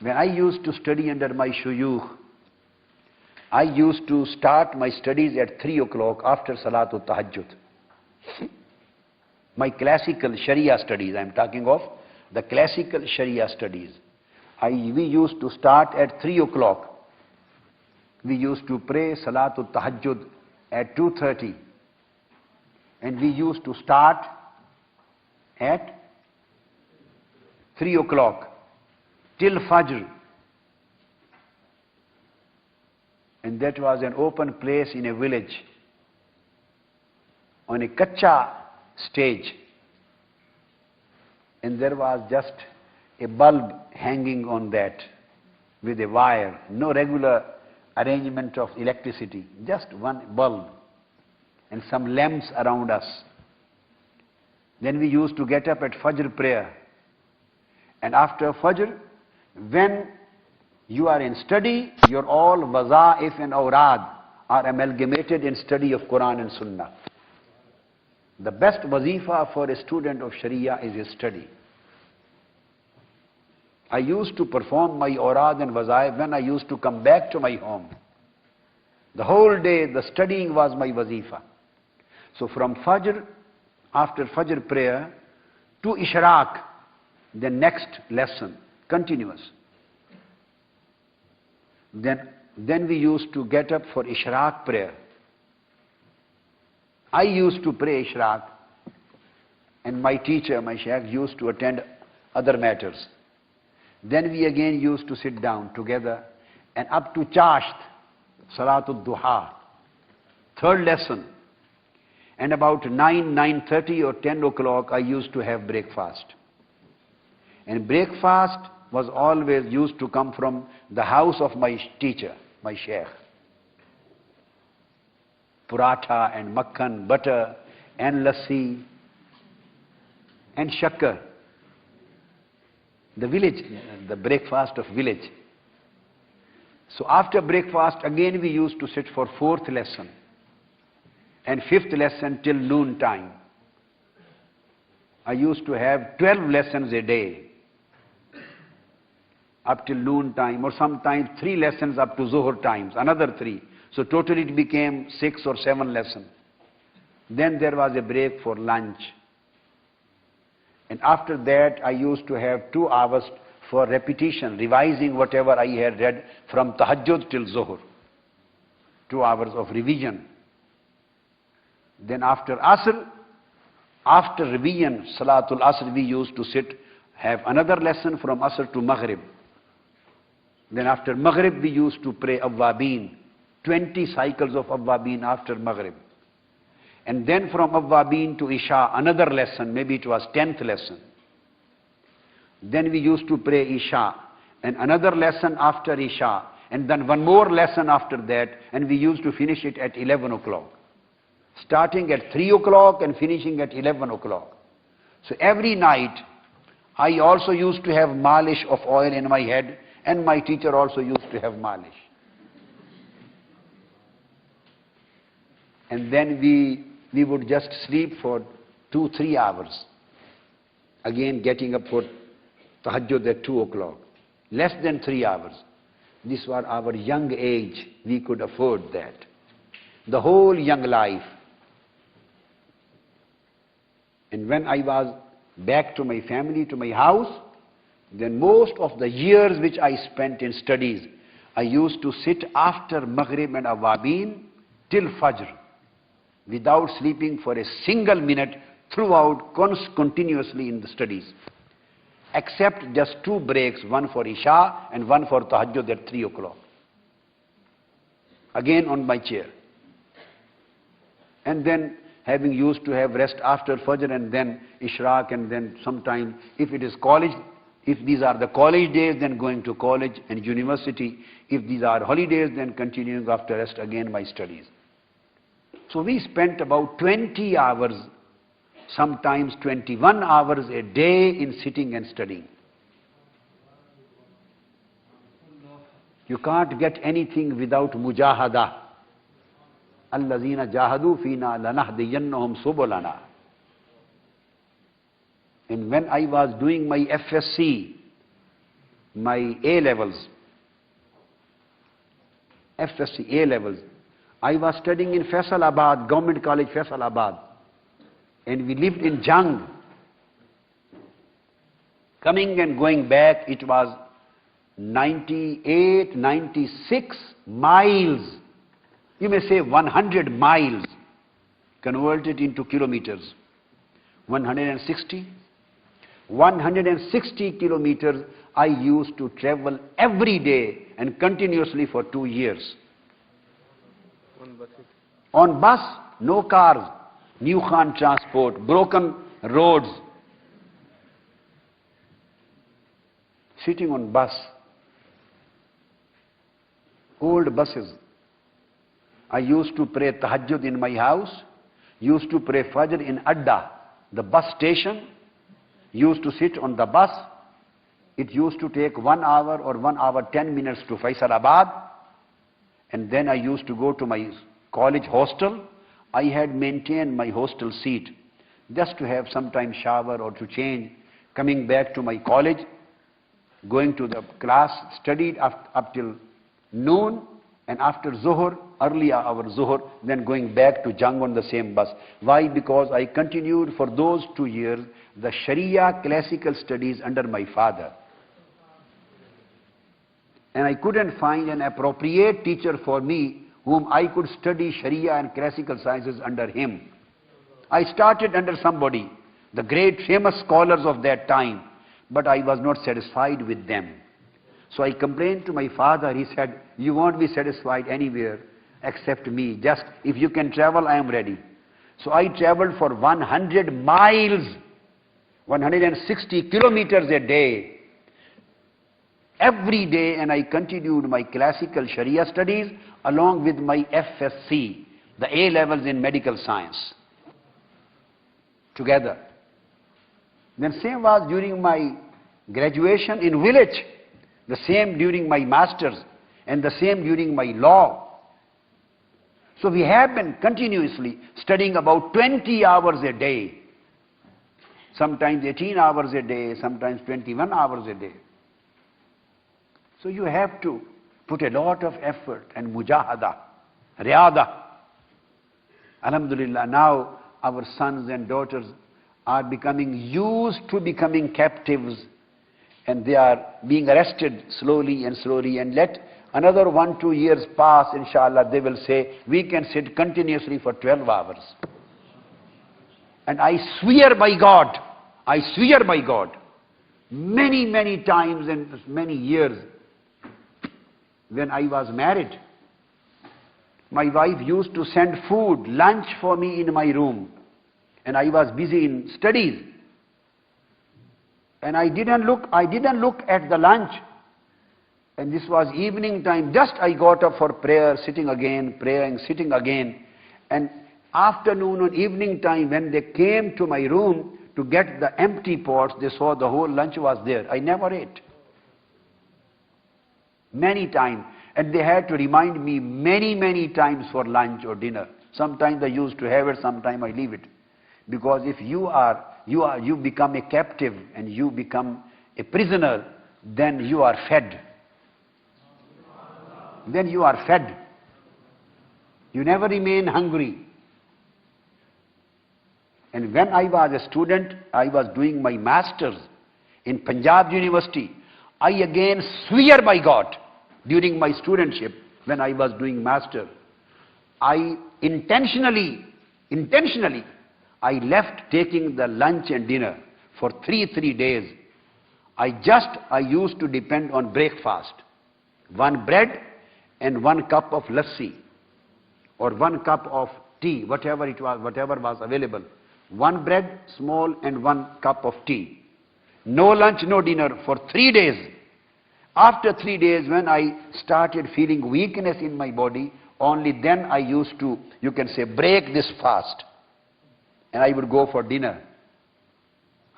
When I used to study under my shuyukh, I used to start my studies at 3 o'clock after Salatul Tahajjud. My classical Sharia studies, I am talking of the classical Sharia studies. We used to start at 3 o'clock. We used to pray Salatul Tahajjud at 2:30. And we used to start at 3 o'clock till Fajr. And that was an open place in a village, on a kacha stage. And there was just a bulb hanging on that with a wire, no regular arrangement of electricity, just one bulb and some lamps around us. Then we used to get up at Fajr prayer. And after Fajr, when you are in study, your all wazaif and awrad are amalgamated in study of Quran and Sunnah. The best wazifa for a student of Sharia is his study. I used to perform my awrad and wazaif when I used to come back to my home. The whole day, the studying was my wazifa. So from Fajr, after Fajr prayer, to Ishraq, the next lesson, continuous. Then we used to get up for Ishraq prayer. I used to pray Ishraq, and my teacher, my Shaykh, used to attend other matters. Then we again used to sit down together, and up to Chasht, Salatul Duha, third lesson. And about 9:30 or 10 o'clock, I used to have breakfast. And breakfast was always used to come from the house of my teacher, my Shaykh. Paratha and makhan, butter and lassi and shakkar. The village, the breakfast of village. So after breakfast, again we used to sit for fourth lesson and fifth lesson till noon time. I used to have 12 lessons a day up till noon time, or sometimes 3 lessons up to Zuhr times, another 3. So totally it became 6 or 7 lessons. Then there was a break for lunch. And after that, I used to have 2 hours for repetition, revising whatever I had read from Tahajjud till Zuhr. 2 hours of revision. Then after Asr, after revision, Salatul Asr, we used to sit, have another lesson from Asr to Maghrib. Then after Maghrib, we used to pray Awwabin, 20 cycles of Awwabin after Maghrib. And then from Awwabin to Isha, another lesson, maybe it was 10th lesson. Then we used to pray Isha, and another lesson after Isha, and then one more lesson after that, and we used to finish it at 11 o'clock. Starting at 3 o'clock and finishing at 11 o'clock. So every night, I also used to have malish of oil in my head, and my teacher also used to have malish. And then we would just sleep for 2-3 hours. Again getting up for Tahajjud at 2 o'clock. Less than 3 hours. This was our young age. We could afford that. The whole young life. And when I was back to my family, to my house, then most of the years which I spent in studies, I used to sit after Maghrib and Awwabin till Fajr, without sleeping for a single minute throughout, continuously in the studies. Except just 2 breaks, one for Isha and one for Tahajjud at 3 o'clock. Again on my chair. And then having used to have rest after Fajr and then Ishraq, and then sometime, if it is college, if these are the college days, then going to college and university. If these are holidays, then continuing after rest again my studies. So we spent about 20 hours, sometimes 21 hours a day in sitting and studying. You can't get anything without mujahada. Allazina jahadu fina lanahdiyannahum subulana. And when I was doing my FSC, my A levels, FSC A levels, I was studying in Faisalabad, Government College Faisalabad, and we lived in Jang. Coming and going back, it was 98, 96 miles. You may say 100 miles, converted into kilometers. 160? 160 kilometers I used to travel every day and continuously for 2 years. On bus, no cars, new Khan transport, broken roads. Sitting on bus, old buses. I used to pray tahajjud in my house, used to pray fajr in Adda, the bus station, used to sit on the bus. It used to take 1 hour or 1 hour 10 minutes to Faisalabad, and then I used to go to my college hostel. I had maintained my hostel seat just to have some time shower or to change, coming back to my college, going to the class, studied up till noon, and after Zuhur, early hour Zuhur, then going back to Jang on the same bus. Why? Because I continued for those 2 years the Shariah classical studies under my father. And I couldn't find an appropriate teacher for me whom I could study Shariah and classical sciences under him. I started under somebody, the great famous scholars of that time, but I was not satisfied with them. So I complained to my father. He said, "You won't be satisfied anywhere except me. Just if you can travel, I am ready." So I traveled for 100 miles, 160 kilometers a day, every day, and I continued my classical Sharia studies along with my FSC, the A levels in medical science, together. Then same was during my graduation in village, the same during my masters, and the same during my law. So we have been continuously studying about 20 hours a day, sometimes 18 hours a day, sometimes 21 hours a day. So you have to put a lot of effort and mujahada, riyada. Alhamdulillah, now our sons and daughters are becoming used to becoming captives, and they are being arrested slowly and slowly, and let another 1-2 years pass, inshallah, they will say, we can sit continuously for 12 hours. And I swear by God, many, many times and many years, when I was married, my wife used to send food, lunch for me in my room, and I was busy in studies. And I didn't look at the lunch. And this was evening time. Just I got up for prayer, sitting again, praying, sitting again. And afternoon or evening time, when they came to my room to get the empty pots, they saw the whole lunch was there. I never ate. Many times. And they had to remind me many, many times for lunch or dinner. Sometimes I used to have it, sometimes I leave it. Because if you become a captive and you become a prisoner, then you are fed. Then you are fed. You never remain hungry. And when I was a student, I was doing my masters in Punjab University. I again swear by God, during my studentship, when I was doing master, I intentionally, I left taking the lunch and dinner for three days. I used to depend on breakfast. 1 bread and 1 cup of lassi, or 1 cup of tea, whatever it was, whatever was available. 1 bread, small, and 1 cup of tea. No lunch, no dinner for 3 days. After 3 days, when I started feeling weakness in my body, only then I used to, you can say, break this fast. And I would go for dinner.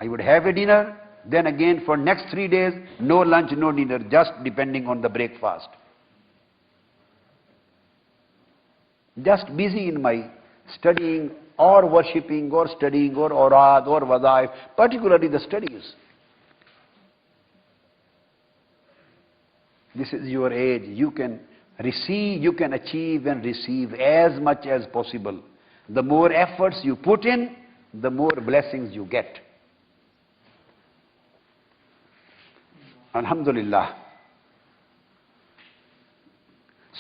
I would have a dinner, then again for next 3 days, no lunch, no dinner, just depending on the breakfast. Just busy in my studying or worshipping or studying or awrad or wadaif, particularly the studies. This is your age. You can receive, you can achieve and receive as much as possible. The more efforts you put in, the more blessings you get. Alhamdulillah.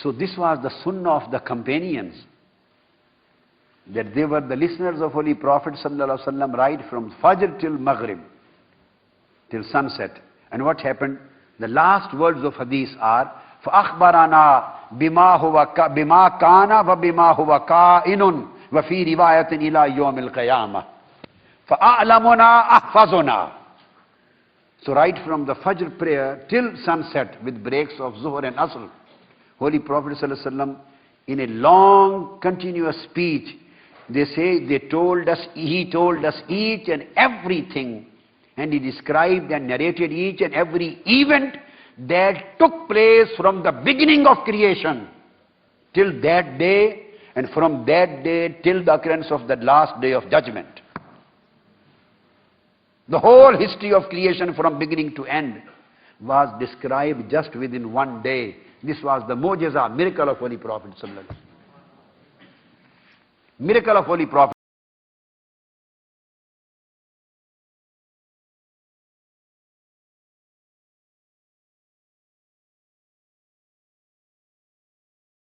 So this was the sunnah of the companions, that they were the listeners of Holy Prophet sallallahu alaihi wasallam right from Fajr till Maghrib, till sunset. And what happened? The last words of hadith are, فَأَخْبَرَنَا بِمَا كَانَ وَبِمَا هُوَ كَائِنٌ وَفِي رِوَايَةٍ إِلَى يَوْمِ الْقِيَامَةِ فَأَعْلَمُنَا أَحْفَظُنَا. So right from the Fajr prayer till sunset with breaks of Zuhr and Asr, Holy Prophet ﷺ, in a long continuous speech, they say, he told us each and everything, and he described and narrated each and every event that took place from the beginning of creation till that day, and from that day till the occurrence of the last day of judgment. The whole history of creation from beginning to end was described just within one day. This was the mu'jiza, miracle of Holy Prophet sallallahu alaihi wasallam. Miracle of Holy Prophet.